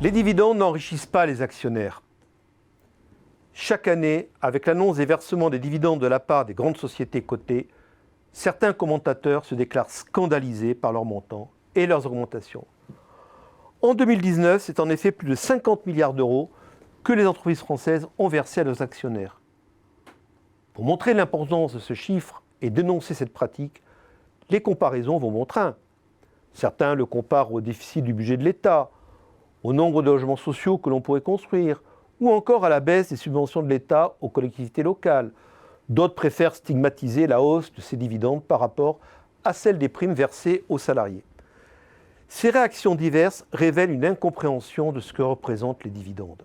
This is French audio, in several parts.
Les dividendes n'enrichissent pas les actionnaires. Chaque année, avec l'annonce des versements des dividendes de la part des grandes sociétés cotées, certains commentateurs se déclarent scandalisés par leur montant et leurs augmentations. En 2019, c'est en effet plus de 50 milliards d'euros que les entreprises françaises ont versé à leurs actionnaires. Pour montrer l'importance de ce chiffre et dénoncer cette pratique, les comparaisons vont bon train. Certains le comparent au déficit du budget de l'État, au nombre de logements sociaux que l'on pourrait construire, ou encore à la baisse des subventions de l'État aux collectivités locales. D'autres préfèrent stigmatiser la hausse de ces dividendes par rapport à celle des primes versées aux salariés. Ces réactions diverses révèlent une incompréhension de ce que représentent les dividendes.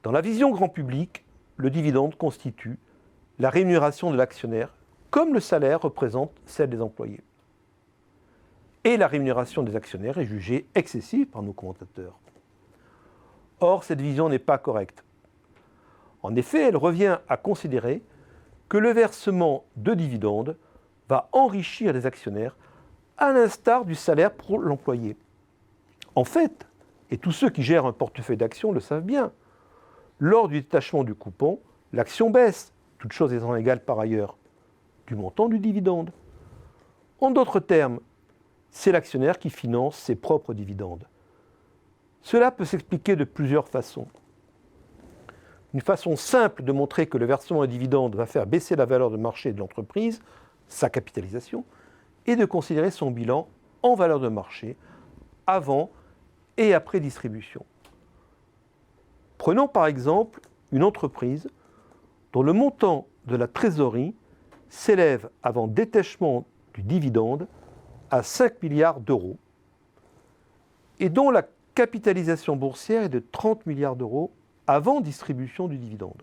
Dans la vision grand public, le dividende constitue la rémunération de l'actionnaire, comme le salaire représente celle des employés. Et la rémunération des actionnaires est jugée excessive par nos commentateurs. Or, cette vision n'est pas correcte. En effet, elle revient à considérer que le versement de dividendes va enrichir les actionnaires à l'instar du salaire pour l'employé. En fait, et tous ceux qui gèrent un portefeuille d'actions le savent bien, lors du détachement du coupon, l'action baisse, toutes choses étant égales par ailleurs, du montant du dividende. En d'autres termes, c'est l'actionnaire qui finance ses propres dividendes. Cela peut s'expliquer de plusieurs façons. Une façon simple de montrer que le versement de dividendes va faire baisser la valeur de marché de l'entreprise, sa capitalisation, est de considérer son bilan en valeur de marché avant et après distribution. Prenons par exemple une entreprise dont le montant de la trésorerie s'élève avant détachement du dividende à 5 milliards d'euros et dont la capitalisation boursière est de 30 milliards d'euros avant distribution du dividende.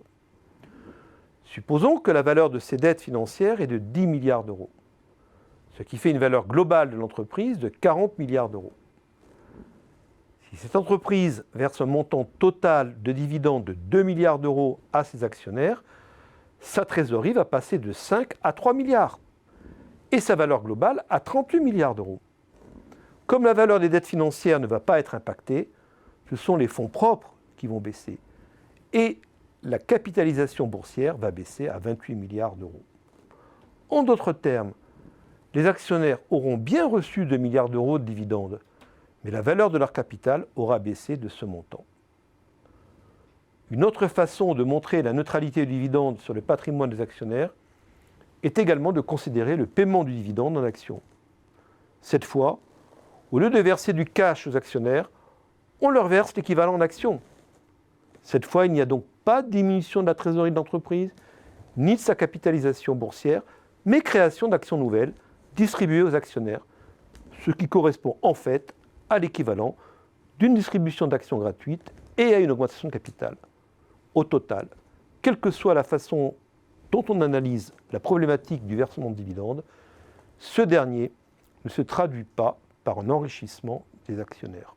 Supposons que la valeur de ces dettes financières est de 10 milliards d'euros, ce qui fait une valeur globale de l'entreprise de 40 milliards d'euros. Si cette entreprise verse un montant total de dividendes de 2 milliards d'euros à ses actionnaires, sa trésorerie va passer de 5 à 3 milliards et sa valeur globale à 38 milliards d'euros. Comme la valeur des dettes financières ne va pas être impactée, ce sont les fonds propres qui vont baisser et la capitalisation boursière va baisser à 28 milliards d'euros. En d'autres termes, les actionnaires auront bien reçu 2 milliards d'euros de dividendes, mais la valeur de leur capital aura baissé de ce montant. Une autre façon de montrer la neutralité du dividende sur le patrimoine des actionnaires est également de considérer le paiement du dividende en actions. Cette fois, au lieu de verser du cash aux actionnaires, on leur verse l'équivalent en actions. Cette fois, il n'y a donc pas de diminution de la trésorerie de l'entreprise, ni de sa capitalisation boursière, mais création d'actions nouvelles distribuées aux actionnaires, ce qui correspond en fait à l'équivalent d'une distribution d'actions gratuites et à une augmentation de capital. Au total, quelle que soit la façon dont on analyse la problématique du versement de dividendes, ce dernier ne se traduit pas par un enrichissement des actionnaires.